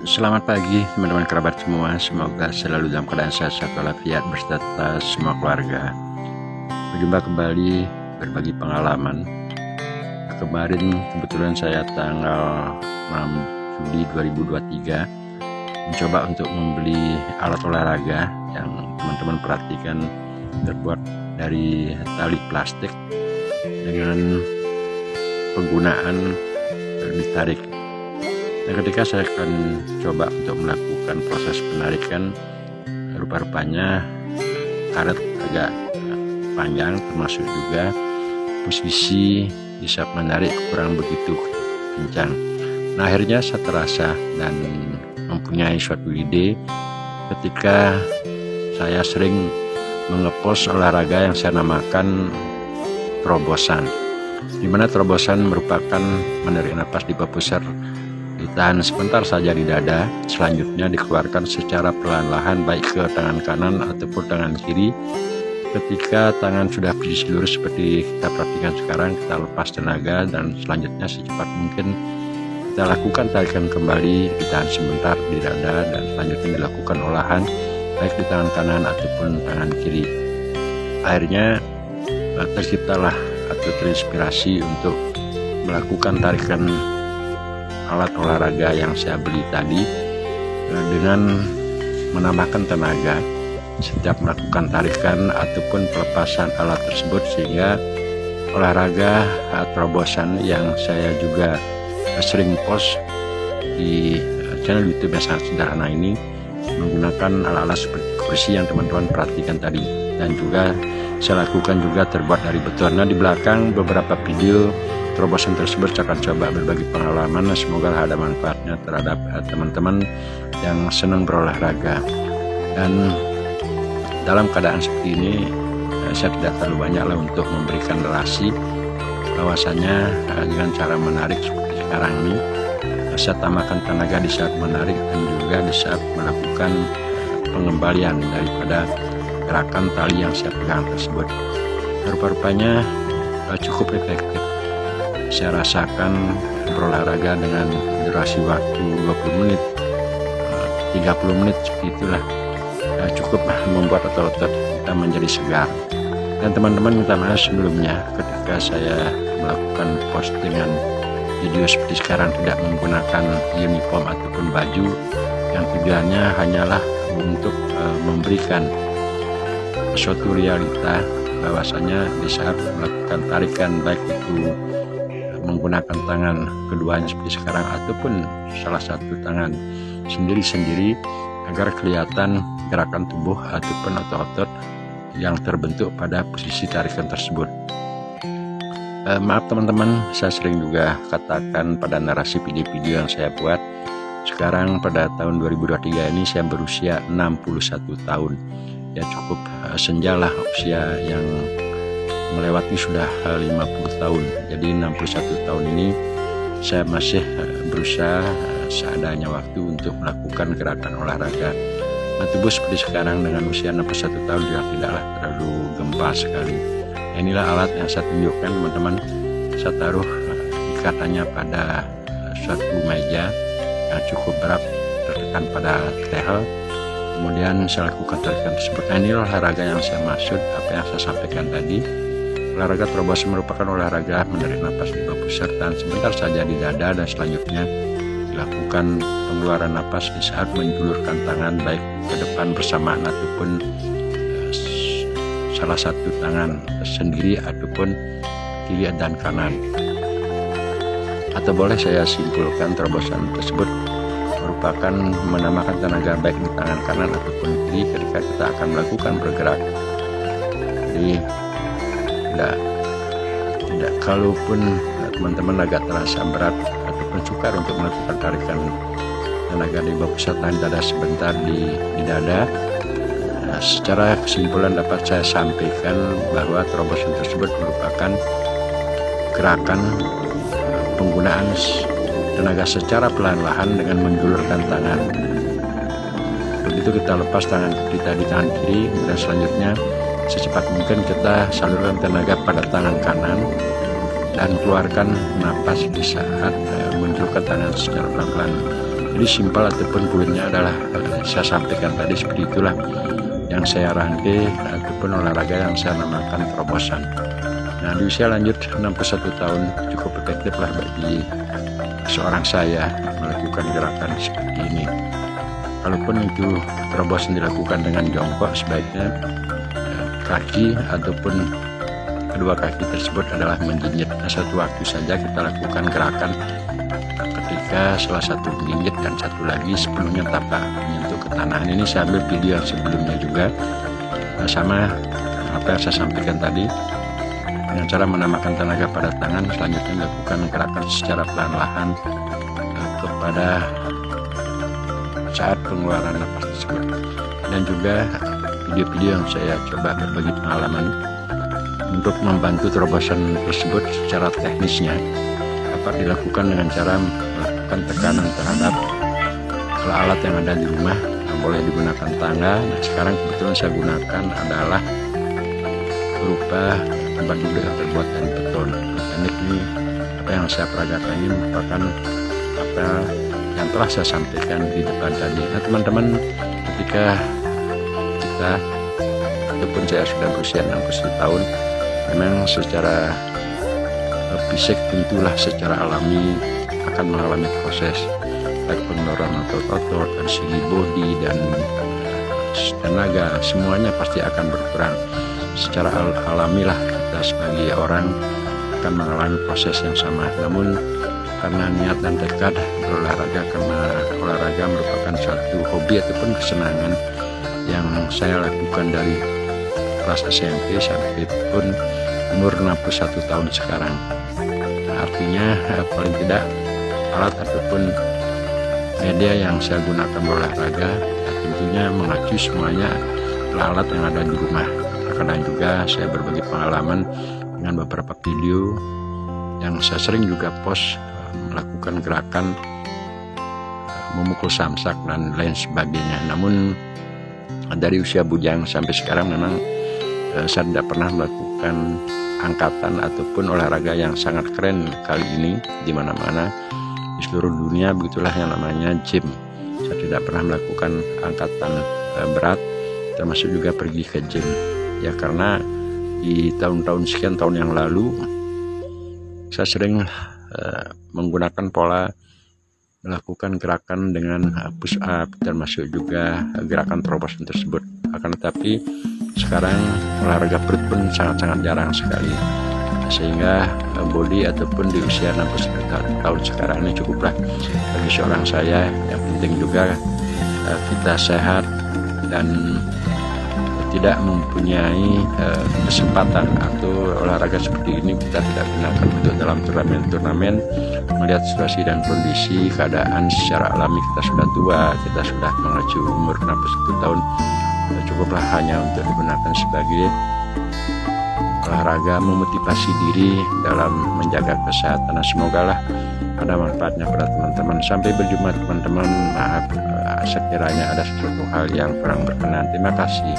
Selamat pagi teman-teman kerabat semua, semoga selalu dalam keadaan sehat walafiat beserta semua keluarga. Berjumpa kembali berbagi pengalaman. Kemarin kebetulan saya tanggal 6 Juli 2023 mencoba untuk membeli alat olahraga yang teman-teman perhatikan terbuat dari tali plastik dengan penggunaan ditarik. Nah, ketika saya akan coba untuk melakukan proses penarikan, rupa-rupanya karet agak panjang, termasuk juga posisi bisa menarik kurang begitu kencang. Nah, akhirnya saya terasa dan mempunyai suatu ide ketika saya sering mengepost olahraga yang saya namakan terobosan, di mana terobosan merupakan menarik napas di bawah pusar, ditahan sebentar saja di dada, selanjutnya dikeluarkan secara perlahan-lahan baik ke tangan kanan ataupun tangan kiri. Ketika tangan sudah posisi lurus seperti kita perhatikan sekarang, kita lepas tenaga dan selanjutnya secepat mungkin kita lakukan tarikan kembali, ditahan sebentar di dada dan selanjutnya dilakukan olahan baik di tangan kanan ataupun tangan kiri. Akhirnya terciptalah atau terinspirasi untuk melakukan tarikan alat olahraga yang saya beli tadi dengan menambahkan tenaga setiap melakukan tarikan ataupun pelepasan alat tersebut, sehingga olahraga terobosan yang saya juga sering post di channel YouTube yang sangat sederhana ini menggunakan alat-alat seperti kursi yang teman-teman perhatikan tadi, dan juga saya lakukan juga terbuat dari beton. Nah, di belakang beberapa video terobosan tersebut saya akan coba berbagi pengalaman, semoga ada manfaatnya terhadap teman-teman yang senang berolahraga. Dan dalam keadaan seperti ini saya tidak terlalu banyak lah untuk memberikan relasi bahwasanya dengan cara menarik seperti sekarang ini saya tambahkan tenaga di saat menarik dan juga di saat melakukan pengembalian daripada gerakan tali yang saya pegang tersebut. Rupa-rupanya cukup efektif. Saya rasakan berolahraga dengan durasi waktu 20 menit 30 menit seperti itulah, cukup membuat otot-otot kita menjadi segar. Dan teman-teman minta maaf sebelumnya ketika saya melakukan postingan video seperti sekarang tidak menggunakan uniform ataupun baju yang tujuannya hanyalah untuk memberikan suatu realita bahwasanya di saat melakukan tarikan baik itu menggunakan tangan keduanya seperti sekarang ataupun salah satu tangan sendiri-sendiri, agar kelihatan gerakan tubuh ataupun otot-otot yang terbentuk pada posisi tarikan tersebut. Maaf teman-teman, saya sering juga katakan pada narasi video-video yang saya buat, sekarang pada tahun 2023 ini saya berusia 61 tahun. Ya cukup senjalah usia yang melewati sudah 50 tahun. Jadi 61 tahun ini saya masih berusaha seadanya waktu untuk melakukan gerakan olahraga. Nah, tubuh seperti sekarang dengan usia 61 tahun juga tidaklah terlalu gempar sekali. Inilah alat yang saya tunjukkan teman-teman. Saya taruh ikatannya pada suatu meja yang cukup berat tertekan pada tehel. Kemudian saya lakukan tarikan tersebut. Nah, ini olahraga yang saya maksud, apa yang saya sampaikan tadi. Olahraga terobosan merupakan olahraga menarik napas di bawah pusar dan sebentar saja di dada, dan selanjutnya dilakukan pengeluaran napas di saat menjulurkan tangan baik ke depan bersamaan ataupun salah satu tangan sendiri ataupun kiri dan kanan. Atau boleh saya simpulkan terobosan tersebut merupakan menambahkan tenaga baik di tangan kanan ataupun kiri ketika kita akan melakukan bergerak. Jadi tidak kalaupun teman-teman agak terasa berat ataupun sukar untuk melakukan tarikan tenaga di bawah pusat tahan dada sebentar di dada, secara kesimpulan dapat saya sampaikan bahwa terobosan tersebut merupakan gerakan penggunaan tenaga secara pelan-lahan dengan menjulurkan tangan. Begitu kita lepas tangan kita di tangan kiri, dan selanjutnya secepat mungkin kita salurkan tenaga pada tangan kanan dan keluarkan napas di saat menunjukkan tangan secara pelan-pelan. Jadi simpel ataupun poinnya adalah saya sampaikan tadi, seperti itulah yang saya rangkai ataupun olahraga yang saya namakan terobosan. Nah, di usia lanjut 61 tahun cukup efektif lah bagi seorang saya melakukan gerakan seperti ini. Kalaupun itu terobosan dilakukan dengan jongkok, sebaiknya kaki ataupun kedua kaki tersebut adalah menjinjit. Nah, satu waktu saja kita lakukan gerakan ketika salah satu menjinjit dan satu lagi sebelumnya tapak menyentuh ke tanah. Ini saya ambil video yang sebelumnya juga, sama apa yang saya sampaikan tadi, dengan cara menambahkan tenaga pada tangan. Selanjutnya lakukan gerakan secara pelan-lahan kepada saat pengeluaran napas tersebut. Dan juga video-video yang saya coba berbagi pengalaman untuk membantu terobosan tersebut secara teknisnya dapat dilakukan dengan cara melakukan tekanan terhadap alat yang ada di rumah. Boleh digunakan tangga. Nah, sekarang kebetulan saya gunakan adalah berupa tempat duduk yang terbuat dari beton. Teknik ini, apa yang saya peragakan ini merupakan apa yang telah saya sampaikan di depan tadi. Nah, teman-teman, ketika kita ataupun saya sudah berusia 61 tahun, memang secara fisik tentulah secara alami akan mengalami proses baik penurunan otot dari segi body dan tenaga, semuanya pasti akan berkurang. Secara alami lah kita sebagai orang akan mengalami proses yang sama. Namun karena niat dan tekad berolahraga, karena olahraga merupakan suatu hobi ataupun kesenangan yang saya lakukan dari kelas SMP sampai pun umur 61 tahun sekarang. Artinya paling tidak alat ataupun media yang saya gunakan berolahraga tentunya mengacu semuanya alat yang ada di rumah. Karena juga saya berbagi pengalaman dengan beberapa video yang saya sering juga post melakukan gerakan memukul samsak dan lain sebagainya. Namun dari usia bujang sampai sekarang memang saya tidak pernah melakukan angkatan ataupun olahraga yang sangat keren kali ini di mana-mana di seluruh dunia. Begitulah yang namanya gym. Saya tidak pernah melakukan angkatan berat, termasuk juga pergi ke gym. Ya karena di tahun-tahun sekian tahun yang lalu saya sering menggunakan pola melakukan gerakan dengan push up, termasuk juga gerakan terobosan tersebut. Akan tetapi sekarang olahraga perut pun sangat-sangat jarang sekali, sehingga body ataupun di usia 61 tahun sekarang ini cukuplah bagi seorang saya. Yang penting juga kita sehat dan tidak mempunyai kesempatan atau olahraga seperti ini kita tidak gunakan untuk dalam turnamen. Melihat situasi dan kondisi keadaan secara alami, kita sudah tua, kita sudah mengacu umur 61 tahun, cukuplah hanya untuk digunakan sebagai olahraga memotivasi diri dalam menjaga kesehatan. Nah, semoga lah ada manfaatnya pada teman-teman. Sampai berjumpa teman-teman. Maaf sekiranya ada sesuatu hal yang kurang berkenan. Terima kasih.